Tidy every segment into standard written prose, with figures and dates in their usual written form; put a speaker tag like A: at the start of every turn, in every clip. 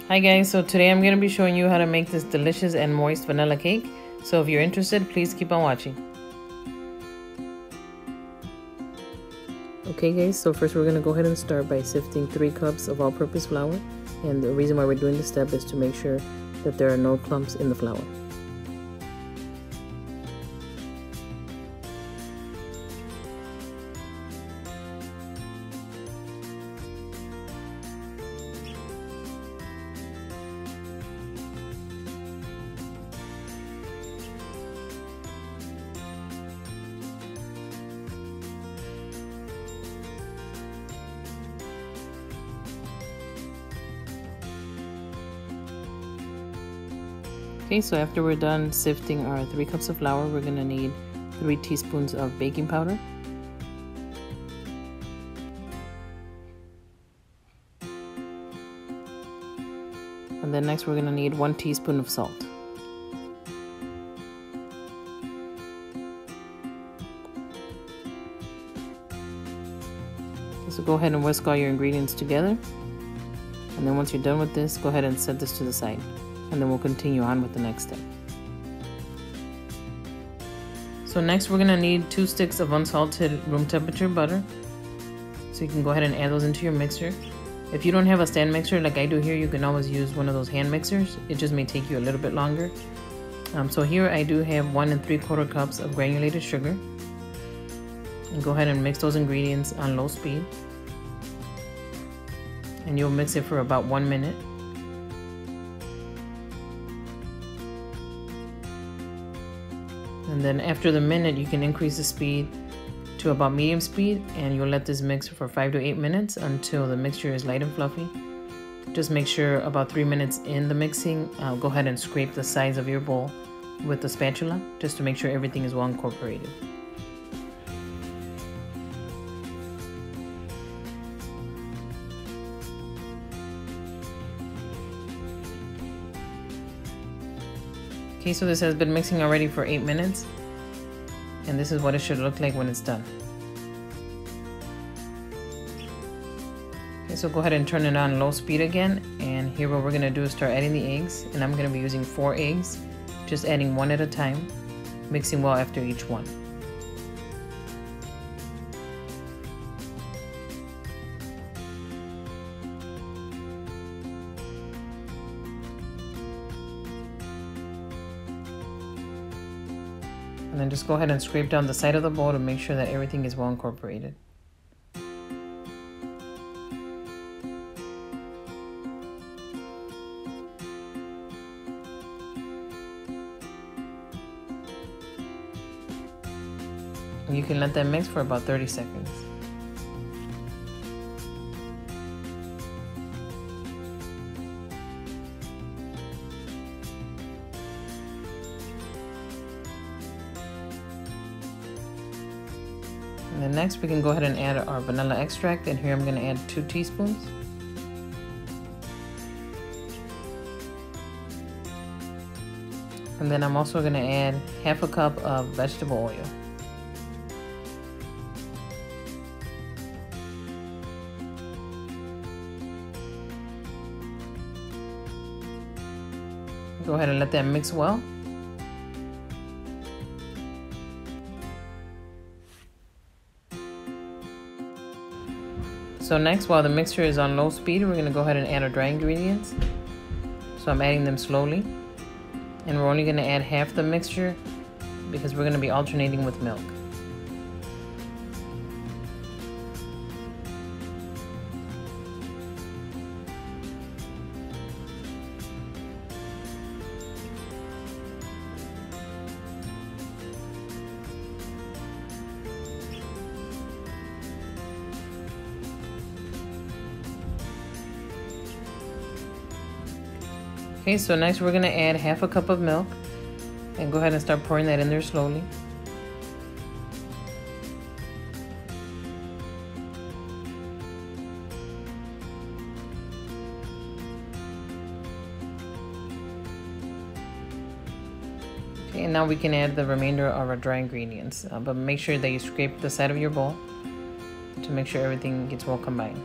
A: Hi guys, so today I'm going to be showing you how to make this delicious and moist vanilla cake. So if you're interested, please keep on watching. Okay guys, so first we're going to go ahead and start by sifting 3 cups of all-purpose flour. And the reason why we're doing this step is to make sure that there are no clumps in the flour. Okay, so after we're done sifting our 3 cups of flour, we're going to need 3 teaspoons of baking powder. And then next we're going to need 1 teaspoon of salt. Okay, so go ahead and whisk all your ingredients together. And then once you're done with this, go ahead and set this to the side. And then we'll continue on with the next step. So next we're gonna need 2 sticks of unsalted room temperature butter. So you can go ahead and add those into your mixer. If you don't have a stand mixer like I do here, you can always use one of those hand mixers. It just may take you a little bit longer. So here I do have 1 3/4 cups of granulated sugar. And go ahead and mix those ingredients on low speed. And you'll mix it for about 1 minute. And then after the minute, you can increase the speed to about medium speed, and you'll let this mix for 5 to 8 minutes until the mixture is light and fluffy. Just make sure about 3 minutes in the mixing, go ahead and scrape the sides of your bowl with the spatula, just to make sure everything is well incorporated. Okay, so this has been mixing already for 8 minutes, and this is what it should look like when it's done. Okay, so go ahead and turn it on low speed again, and here what we're gonna do is start adding the eggs, and I'm gonna be using 4 eggs, just adding 1 at a time, mixing well after each one. And then just go ahead and scrape down the side of the bowl to make sure that everything is well incorporated. And you can let that mix for about 30 seconds. And then next we can go ahead and add our vanilla extract, and here I'm going to add 2 teaspoons. And then I'm also going to add half a cup of vegetable oil. Go ahead and let that mix well. So next, while the mixture is on low speed, we're going to go ahead and add our dry ingredients. So I'm adding them slowly. And we're only going to add half the mixture because we're going to be alternating with milk. Okay, so next we're gonna add half a cup of milk, and go ahead and start pouring that in there slowly. Okay, and now we can add the remainder of our dry ingredients, but make sure that you scrape the side of your bowl to make sure everything gets well combined.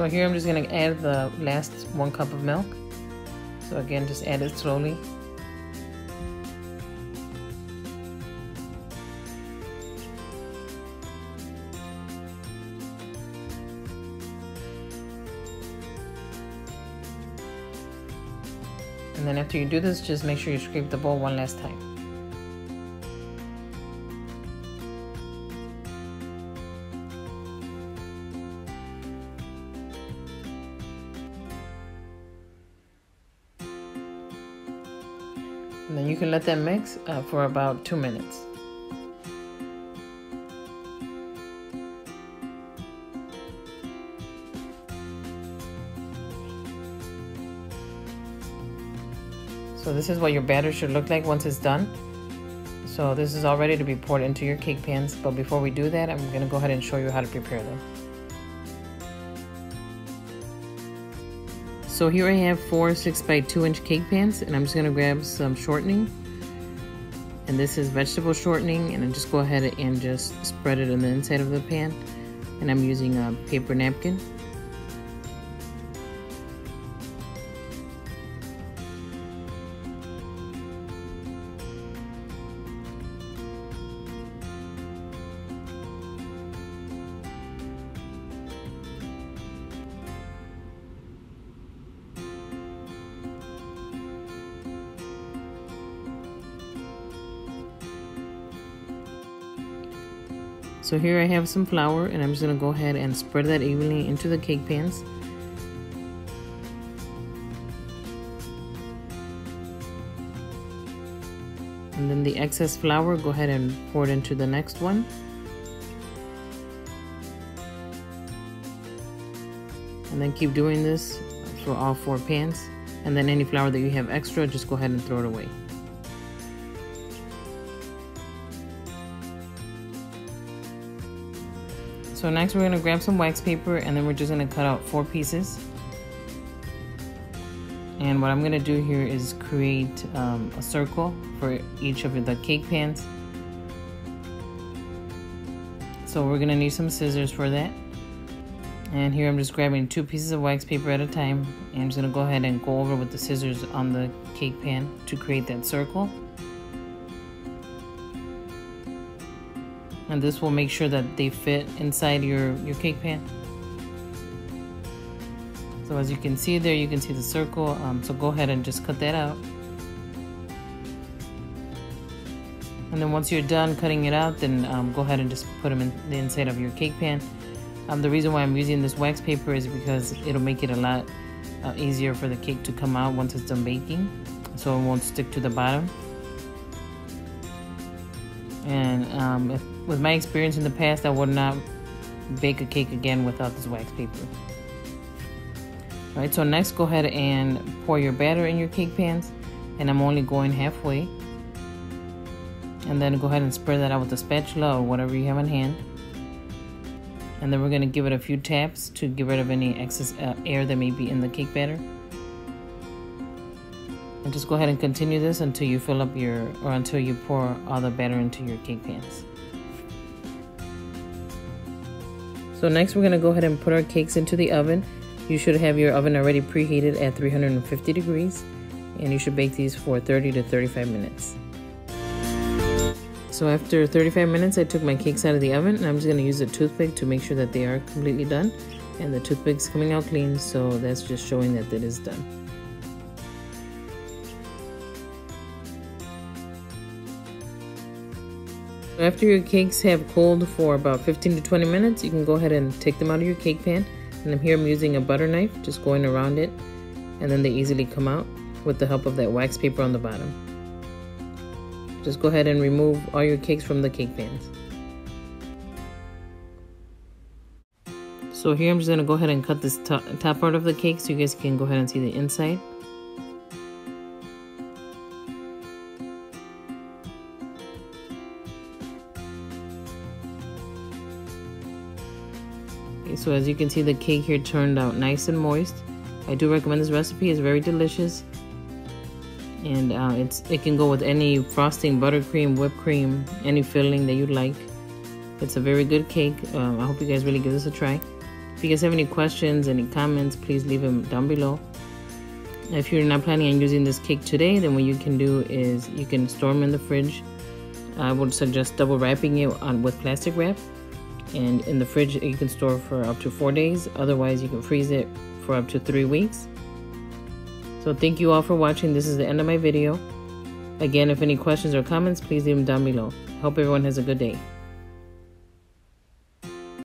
A: So here I'm just going to add the last 1 cup of milk. So again, just add it slowly. And then after you do this, just make sure you scrape the bowl one last time. And then you can let that mix for about 2 minutes. So this is what your batter should look like once it's done. So this is all ready to be poured into your cake pans, but before we do that, I'm going to go ahead and show you how to prepare them. So here I have 4 6x2" cake pans, and I'm just going to grab some shortening. And this is vegetable shortening, and I just go ahead and just spread it on the inside of the pan. And I'm using a paper napkin. So here I have some flour, and I'm just going to go ahead and spread that evenly into the cake pans. And then the excess flour, go ahead and pour it into the next one. And then keep doing this for all 4 pans. And then any flour that you have extra, just go ahead and throw it away. So next we're going to grab some wax paper, and then we're just going to cut out 4 pieces. And what I'm going to do here is create a circle for each of the cake pans. So we're going to need some scissors for that. And here I'm just grabbing 2 pieces of wax paper at a time, and I'm just going to go ahead and go over with the scissors on the cake pan to create that circle. And this will make sure that they fit inside your cake pan. So as you can see there, you can see the circle. So go ahead and just cut that out. And then once you're done cutting it out, then go ahead and just put them in the inside of your cake pan. The reason why I'm using this wax paper is because it'll make it a lot easier for the cake to come out once it's done baking. So it won't stick to the bottom. And with my experience in the past, I would not bake a cake again without this wax paper. Alright, so next go ahead and pour your batter in your cake pans, and I'm only going halfway. And then go ahead and spread that out with a spatula or whatever you have on hand. And then we're going to give it a few taps to get rid of any excess air that may be in the cake batter. And just go ahead and continue this until you fill up until you pour all the batter into your cake pans. So next we're going to go ahead and put our cakes into the oven. You should have your oven already preheated at 350 degrees, and you should bake these for 30 to 35 minutes. So after 35 minutes, I took my cakes out of the oven, and I'm just going to use a toothpick to make sure that they are completely done. And the toothpick's coming out clean, so that's just showing that it is done. After your cakes have cooled for about 15 to 20 minutes, you can go ahead and take them out of your cake pan. And here I'm using a butter knife, just going around it, and then they easily come out with the help of that wax paper on the bottom. Just go ahead and remove all your cakes from the cake pans. So here I'm just going to go ahead and cut this top part of the cake so you guys can go ahead and see the inside. So as you can see, the cake here turned out nice and moist. I do recommend this recipe. It's very delicious, and it can go with any frosting, buttercream, whipped cream, any filling that you'd like. It's a very good cake. I hope you guys really give this a try. If you guys have any questions, any comments, please leave them down below. If you're not planning on using this cake today, then what you can do is you can store them in the fridge. I would suggest double wrapping it with plastic wrap. And in the fridge, you can store for up to 4 days. Otherwise, you can freeze it for up to 3 weeks. So thank you all for watching. This is the end of my video. Again, if any questions or comments, please leave them down below. Hope everyone has a good day.